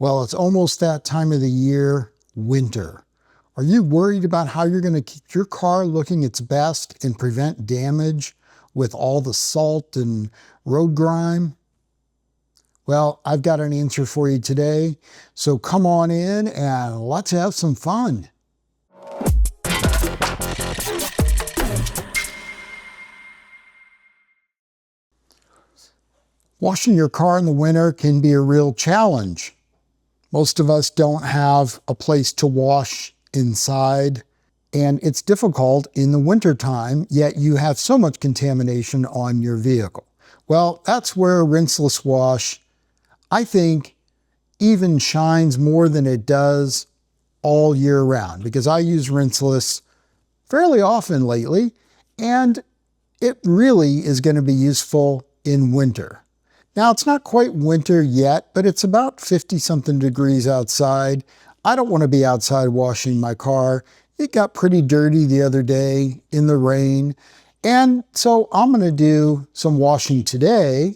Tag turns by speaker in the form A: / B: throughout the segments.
A: Well, it's almost that time of the year, winter. Are you worried about how you're going to keep your car looking its best and prevent damage with all the salt and road grime? Well, I've got an answer for you today. So come on in and let's have some fun. Washing your car in the winter can be a real challenge. Most of us don't have a place to wash inside, and it's difficult in the wintertime, yet you have so much contamination on your vehicle. Well, that's where Rinseless Wash, I think, even shines more than it does all year round, because I use Rinseless fairly often lately, and it really is going to be useful in winter. Now, it's not quite winter yet, but it's about 50-something degrees outside. I don't want to be outside washing my car. It got pretty dirty the other day in the rain. And so I'm going to do some washing today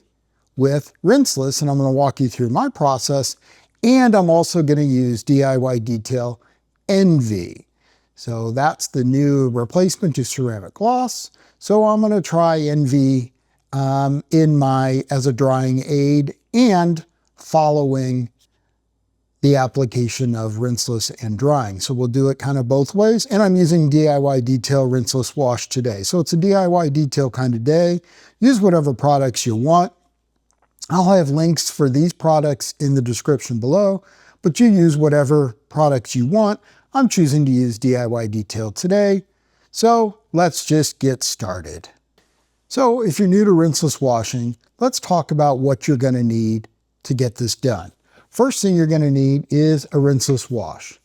A: with Rinseless, and I'm going to walk you through my process. And I'm also going to use DIY Detail Envie. So that's the new replacement to ceramic gloss. So I'm going to try Envie as a drying aid and following the application of Rinseless and drying. So we'll do it kind of both ways. And I'm using DIY Detail Rinseless Wash today. So it's a DIY detail kind of day. Use whatever products you want. I'll have links for these products in the description below, but you use whatever products you want. I'm choosing to use DIY Detail today. So let's just get started. So if you're new to rinseless washing, let's talk about what you're going to need to get this done. First thing you're going to need is a rinseless wash.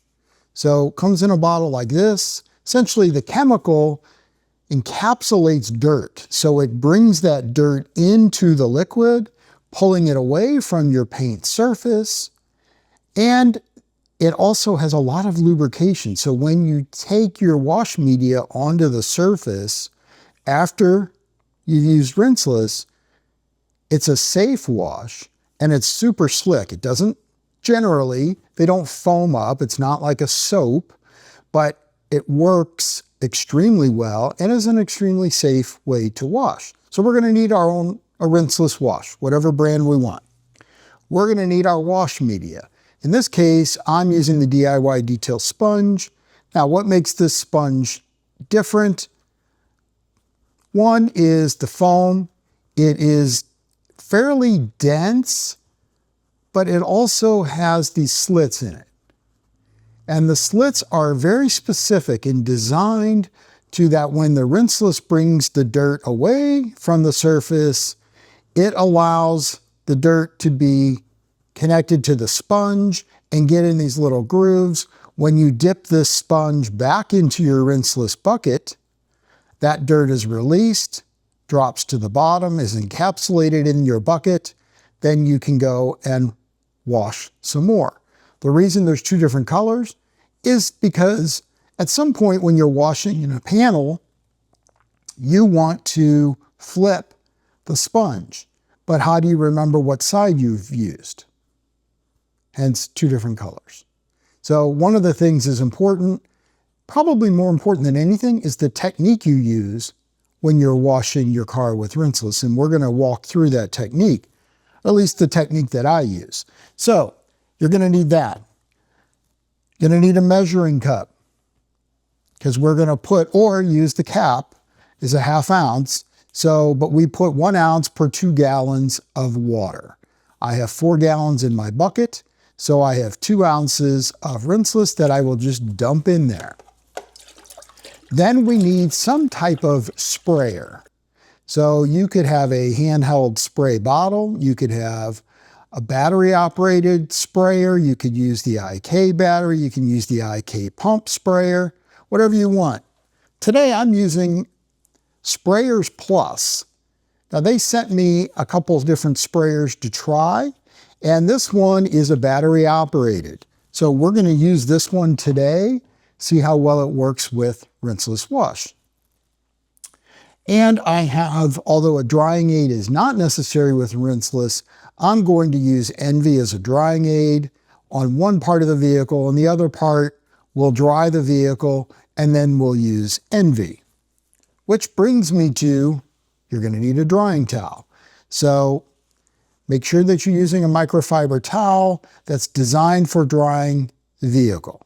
A: So it comes in a bottle like this. Essentially, the chemical encapsulates dirt. So it brings that dirt into the liquid, pulling it away from your paint surface. And it also has a lot of lubrication. So when you take your wash media onto the surface after you've used Rinseless, it's a safe wash and it's super slick. It doesn't they don't foam up. It's not like a soap, but it works extremely well and is an extremely safe way to wash. So we're going to need a rinseless wash, whatever brand we want. We're going to need our wash media. In this case, I'm using the DIY Detail sponge. Now, what makes this sponge different? One is the foam. It is fairly dense, but it also has these slits in it. And the slits are very specific and designed to that when the rinseless brings the dirt away from the surface, it allows the dirt to be connected to the sponge and get in these little grooves. When you dip this sponge back into your rinseless bucket, that dirt is released, drops to the bottom, is encapsulated in your bucket, then you can go and wash some more. The reason there's two different colors is because at some point when you're washing in a panel, you want to flip the sponge. But how do you remember what side you've used? Hence, two different colors. So one of the things is important, probably more important than anything, is the technique you use when you're washing your car with Rinseless. And we're going to walk through that technique, at least the technique that I use. So you're going to need that. You're going to need a measuring cup because we're going to put, or use the cap, is a 1/2 ounce. So, but we put 1 ounce per 2 gallons of water. I have 4 gallons in my bucket. So I have 2 ounces of Rinseless that I will just dump in there. Then we need some type of sprayer. So you could have a handheld spray bottle. You could have a battery-operated sprayer. You could use the IK battery. You can use the IK pump sprayer, whatever you want. Today I'm using Sprayers Plus. Now they sent me a couple of different sprayers to try, and this one is a battery-operated. So we're going to use this one today, see how well it works with Rinseless Wash. And I have, although a drying aid is not necessary with Rinseless, I'm going to use Envie as a drying aid, on one part of the vehicle, and the other part will dry the vehicle, and then we'll use Envie. Which brings me to, you're going to need a drying towel. So make sure that you're using a microfiber towel that's designed for drying the vehicle.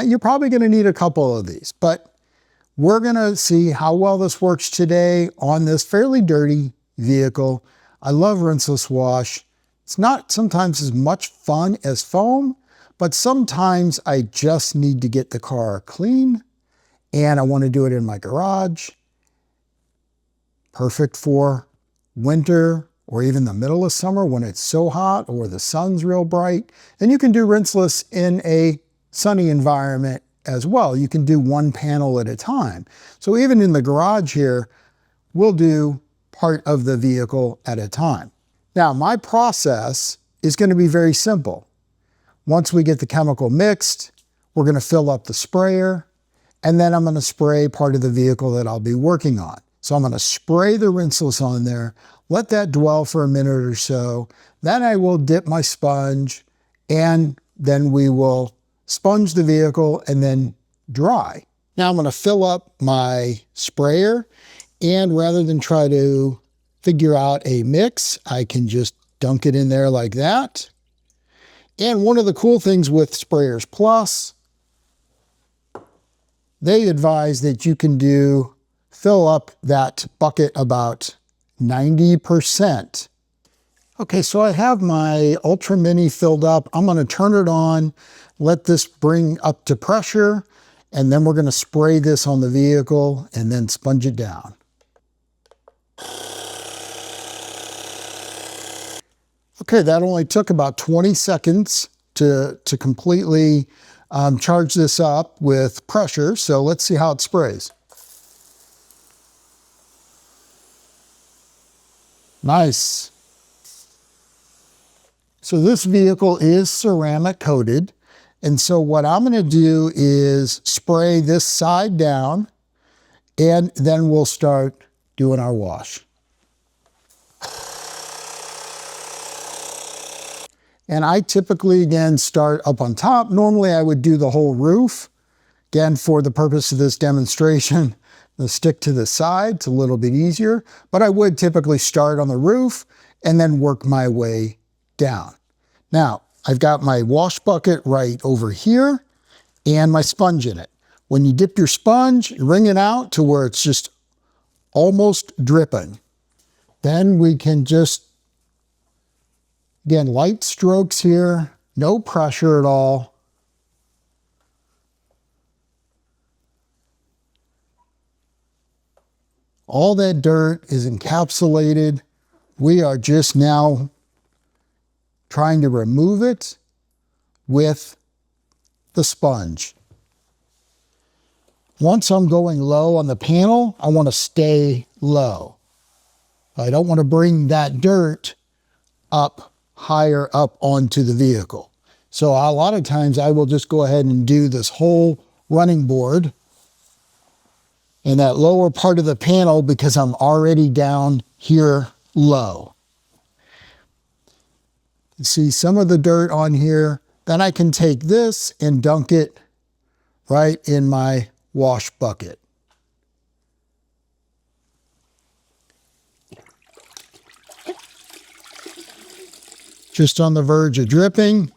A: You're probably going to need a couple of these, but we're going to see how well this works today on this fairly dirty vehicle. I love rinseless wash. It's not sometimes as much fun as foam, but sometimes I just need to get the car clean and I want to do it in my garage. Perfect for winter or even the middle of summer when it's so hot or the sun's real bright. And you can do rinseless in a sunny environment as well. You can do one panel at a time. So even in the garage here, we'll do part of the vehicle at a time. Now, my process is going to be very simple. Once we get the chemical mixed, we're going to fill up the sprayer, and then I'm going to spray part of the vehicle that I'll be working on. So I'm going to spray the rinseless on there, let that dwell for a minute or so. Then I will dip my sponge, and then we will sponge the vehicle and then dry. Now I'm going to fill up my sprayer, and rather than try to figure out a mix, I can just dunk it in there like that. And one of the cool things with Sprayers Plus, they advise that you can fill up that bucket about 90%. Okay, so I have my Ultra Mini filled up. I'm going to turn it on, let this bring up to pressure, and then we're going to spray this on the vehicle and then sponge it down. Okay, that only took about 20 seconds to completely charge this up with pressure. So let's see how it sprays. Nice. So this vehicle is ceramic coated. And so what I'm going to do is spray this side down, and then we'll start doing our wash. And I typically, again, start up on top. Normally I would do the whole roof. Again, for the purpose of this demonstration, the stick to the side, it's a little bit easier. But I would typically start on the roof and then work my way down. Now, I've got my wash bucket right over here and my sponge in it. When you dip your sponge, wring it out to where it's just almost dripping. Then we can just, again, light strokes here, no pressure at all. All that dirt is encapsulated. We are just now trying to remove it with the sponge. Once I'm going low on the panel, I want to stay low. I don't want to bring that dirt up higher up onto the vehicle. So a lot of times I will just go ahead and do this whole running board in that lower part of the panel because I'm already down here low. You see some of the dirt on here. Then I can take this and dunk it right in my wash bucket. Just on the verge of dripping.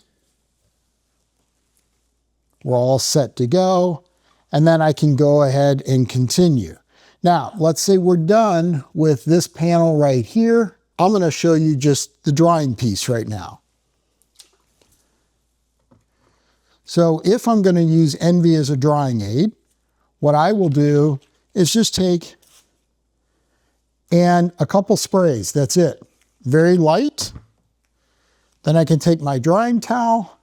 A: We're all set to go. And then I can go ahead and continue. Now, let's say we're done with this panel right here. I'm going to show you just the drying piece right now. So if I'm going to use Envie as a drying aid, what I will do is just take and a couple sprays. That's it. Very light. Then I can take my drying towel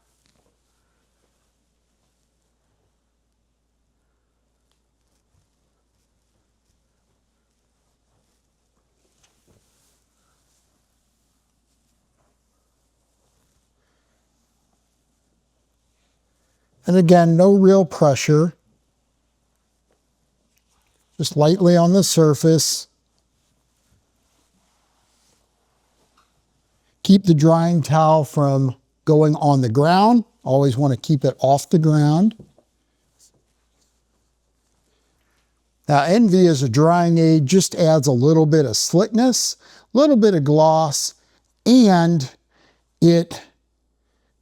A: and again, no real pressure, just lightly on the surface. Keep the drying towel from going on the ground. Always want to keep it off the ground. Now, Envie as a drying aid just adds a little bit of slickness, a little bit of gloss, and it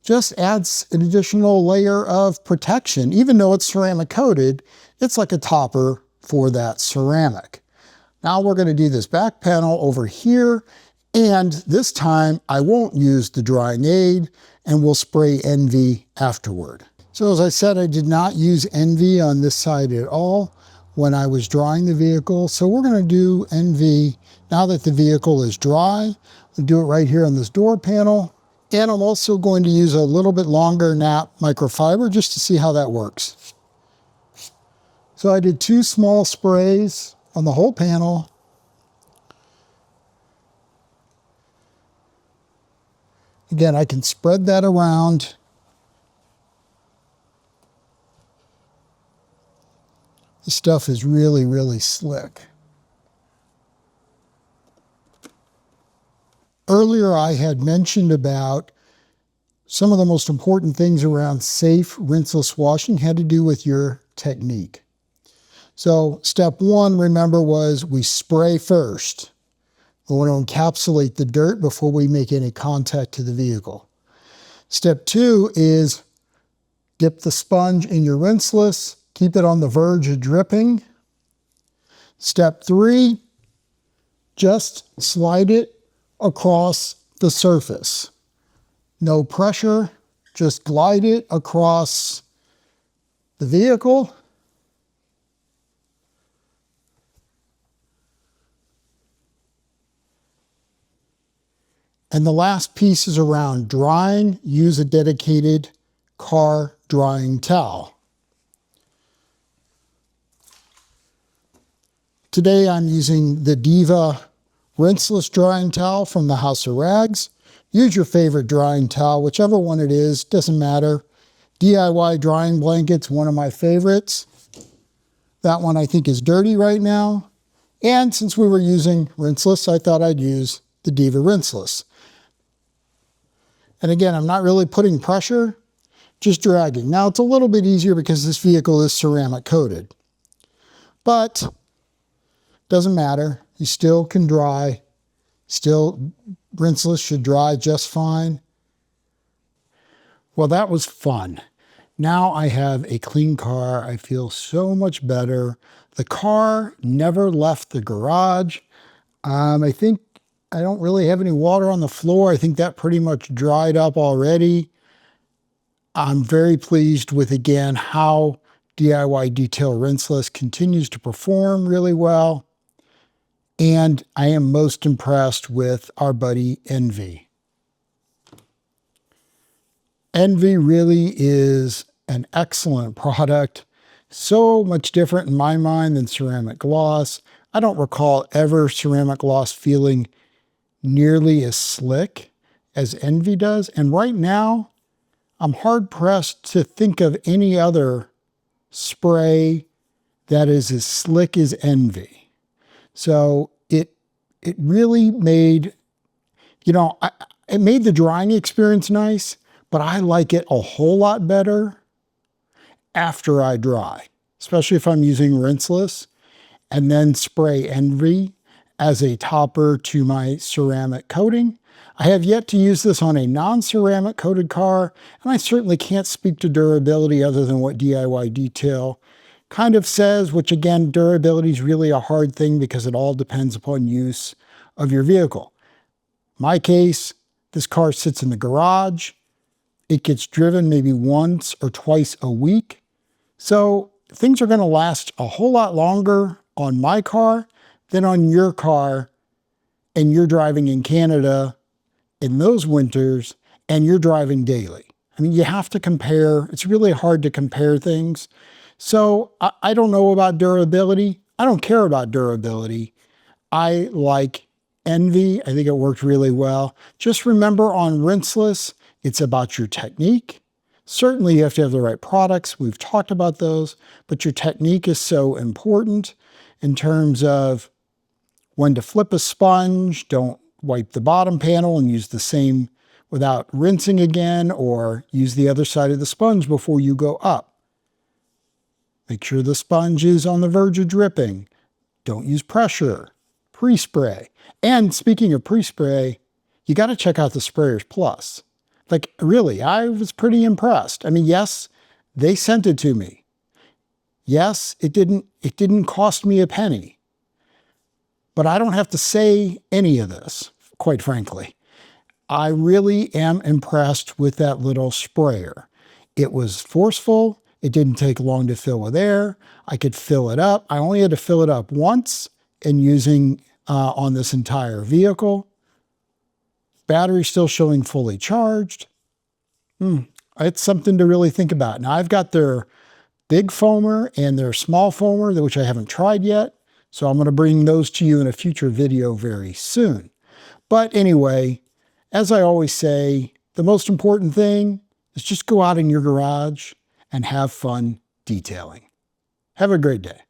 A: just adds an additional layer of protection. Even though it's ceramic coated, it's like a topper for that ceramic. Now we're going to do this back panel over here, and this time I won't use the drying aid, and we'll spray Envie afterward. So as I said, I did not use Envie on this side at all when I was drying the vehicle. So we're going to do Envie now that the vehicle is dry. We'll do it right here on this door panel. And I'm also going to use a little bit longer nap microfiber just to see how that works. So I did 2 small sprays on the whole panel. Again, I can spread that around. The stuff is really, really slick. Earlier, I had mentioned about some of the most important things around safe rinseless washing had to do with your technique. So step 1, remember, was we spray first. We want to encapsulate the dirt before we make any contact to the vehicle. Step 2 is dip the sponge in your rinseless, keep it on the verge of dripping. Step 3, just slide it across the surface. No pressure, just glide it across the vehicle. And the last piece is around drying. Use a dedicated car drying towel. Today I'm using the Diva Rinseless drying towel from the House of Rags. Use your favorite drying towel, whichever one it is, doesn't matter. DIY drying blankets, one of my favorites. That one I think is dirty right now. And since we were using Rinseless, I thought I'd use the Diva Rinseless. And again, I'm not really putting pressure, just dragging. Now it's a little bit easier because this vehicle is ceramic coated. But doesn't matter. You still can dry. Still, Rinseless should dry just fine. Well, that was fun. Now I have a clean car. I feel so much better. The car never left the garage. I think I don't really have any water on the floor. I think that pretty much dried up already. I'm very pleased with, again, how DIY Detail Rinseless continues to perform really well. And I am most impressed with our buddy Envie. Envie really is an excellent product. So much different in my mind than ceramic gloss. I don't recall ever ceramic gloss feeling nearly as slick as Envie does. And right now, I'm hard pressed to think of any other spray that is as slick as Envie. So it really made, it made the drying experience nice, but I like it a whole lot better after I dry, especially if I'm using Rinseless, and then spray Envie as a topper to my ceramic coating. I have yet to use this on a non-ceramic coated car, and I certainly can't speak to durability other than what DIY Detail kind of says, which again, durability is really a hard thing because it all depends upon use of your vehicle. My case, this car sits in the garage. It gets driven maybe once or twice a week. So things are going to last a whole lot longer on my car than on your car, and you're driving in Canada in those winters and you're driving daily. I mean, you have to compare. It's really hard to compare things. So I don't know about durability. I don't care about durability. I like Envie. I think it worked really well. Just remember on Rinseless, it's about your technique. Certainly you have to have the right products. We've talked about those, but your technique is so important in terms of when to flip a sponge. Don't wipe the bottom panel and use the same without rinsing again, or use the other side of the sponge before you go up. Make sure the sponge is on the verge of dripping. Don't use pressure. Pre-spray. And speaking of pre-spray, you got to check out the Sprayers Plus. Like, really, I was pretty impressed. I mean, yes, they sent it to me. Yes, it didn't cost me a penny. But I don't have to say any of this, quite frankly. I really am impressed with that little sprayer. It was forceful. It didn't take long to fill with air. I could fill it up. I only had to fill it up once and using on this entire vehicle. Battery still showing fully charged. It's something to really think about. Now I've got their big foamer and their small foamer, which I haven't tried yet. So I'm going to bring those to you in a future video very soon. But anyway, as I always say, the most important thing is just go out in your garage and have fun detailing. Have a great day.